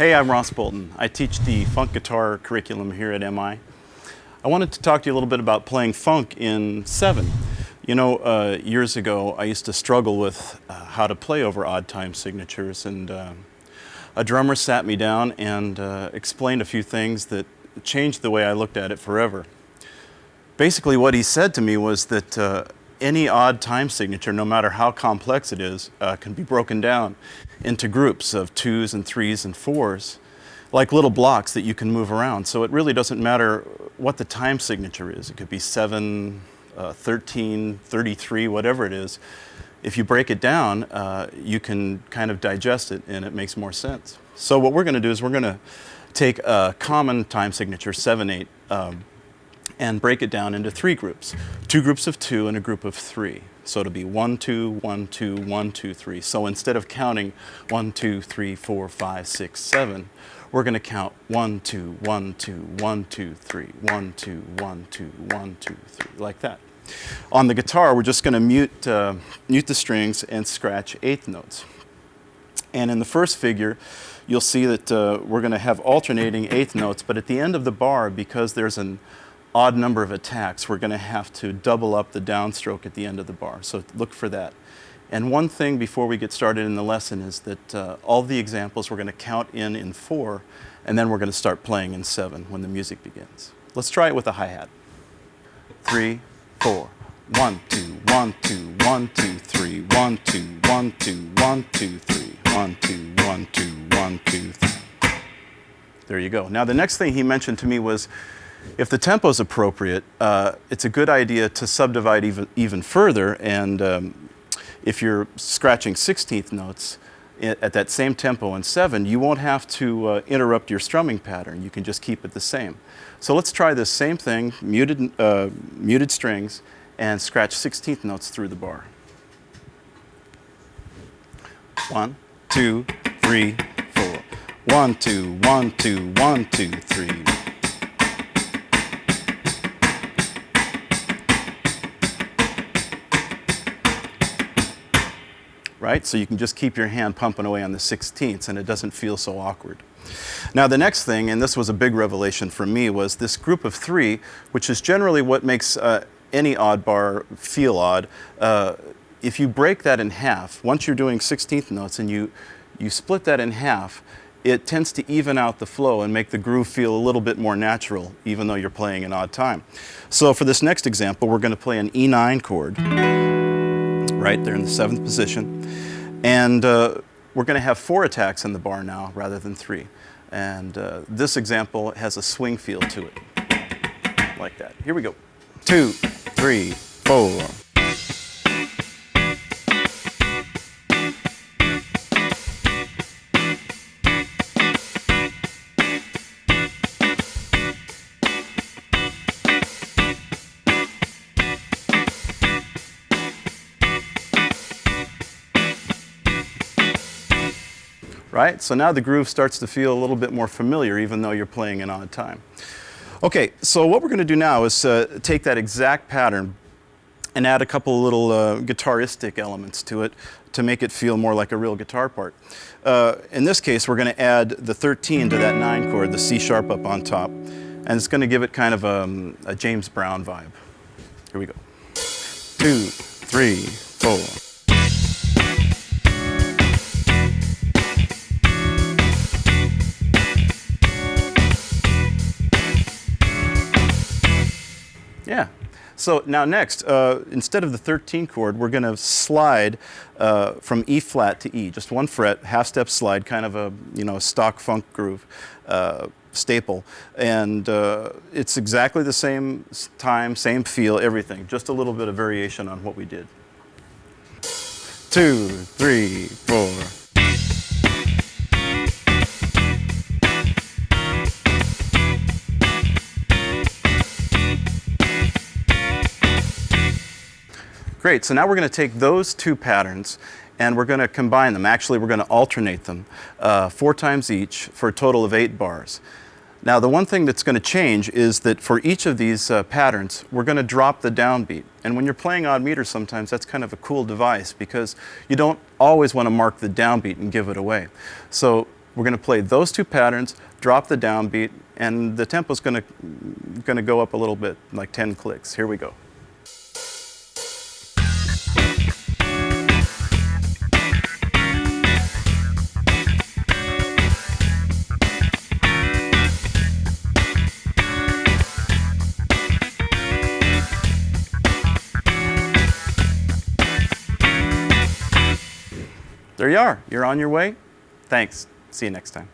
Hey, I'm Ross Bolton. I teach the funk guitar curriculum here at MI. I wanted to talk to you a little bit about playing funk in 7. You know, years ago I used to struggle with how to play over odd time signatures, and a drummer sat me down and explained a few things that changed the way I looked at it forever. Basically what he said to me was that any odd time signature, no matter how complex it is, can be broken down into groups of 2s and 3s and 4s, like little blocks that you can move around. So it really doesn't matter what the time signature is. It could be 7, 13, 33, whatever it is. If you break it down, you can kind of digest it and it makes more sense. So what we're going to do is we're going to take a common time signature, 7/8, and break it down into 3 groups. 2 groups of 2 and a group of 3. So it'll be 1, 2, 1, 2, 1, 2, 3. So instead of counting 1, 2, 3, 4, 5, 6, 7, we're going to count 1, 2, 1, 2, 1, 2, 3, 1, 2, 1, 2, 1, 2, 3, like that. On the guitar, we're just going to mute the strings and scratch 8th notes. And in the first figure, you'll see that we're going to have alternating 8th notes, but at the end of the bar, because there's an odd number of attacks, we're going to have to double up the downstroke at the end of the bar. So look for that. And one thing before we get started in the lesson is that all the examples we're going to count in 4, and then we're going to start playing in 7 when the music begins. Let's try it with a hi-hat. 3, 4. 1, 2, 1, 2, 1, 2, 3, 1, 2, 1, 2, 1, 2, 3, 1, 2, 1, 2, 1, 2, 3. There you go. Now the next thing he mentioned to me was, if the tempo is appropriate, it's a good idea to subdivide even further, and if you're scratching 16th notes at that same tempo in 7, you won't have to interrupt your strumming pattern. You can just keep it the same. So let's try this same thing, muted strings, and scratch 16th notes through the bar. 1, 2, 3, 4. 1, 2, 1, 2, 1, 2, 3. Right? So you can just keep your hand pumping away on the 16ths and it doesn't feel so awkward. Now the next thing, and this was a big revelation for me, was this group of 3, which is generally what makes any odd bar feel odd. If you break that in half, once you're doing 16th notes and you split that in half, it tends to even out the flow and make the groove feel a little bit more natural, even though you're playing an odd time. So for this next example, we're going to play an E9 chord, right there in the 7th position. And we're going to have 4 attacks in the bar now rather than 3. And this example has a swing feel to it, like that. Here we go. 2, 3, 4. Right? So now the groove starts to feel a little bit more familiar, even though you're playing an odd time. Okay, so what we're going to do now is take that exact pattern and add a couple of little guitaristic elements to it to make it feel more like a real guitar part. In this case, we're going to add the 13 to that 9 chord, the C sharp up on top, and it's going to give it kind of a James Brown vibe. Here we go. 2, 3, 4. Yeah. So now next, instead of the 13 chord, we're going to slide from E flat to E, just 1 fret, half step slide, kind of a stock funk groove staple, and it's exactly the same time, same feel, everything, just a little bit of variation on what we did. 2, 3, 4. Great, so now we're going to take those 2 patterns and we're going to combine them. Actually, we're going to alternate them 4 times each for a total of 8 bars. Now, the one thing that's going to change is that for each of these patterns, we're going to drop the downbeat. And when you're playing odd meters sometimes, that's kind of a cool device because you don't always want to mark the downbeat and give it away. So We're going to play those two patterns, drop the downbeat, and the tempo's going to go up a little bit, like 10 clicks. Here we go. There you are. You're on your way. Thanks. See you next time.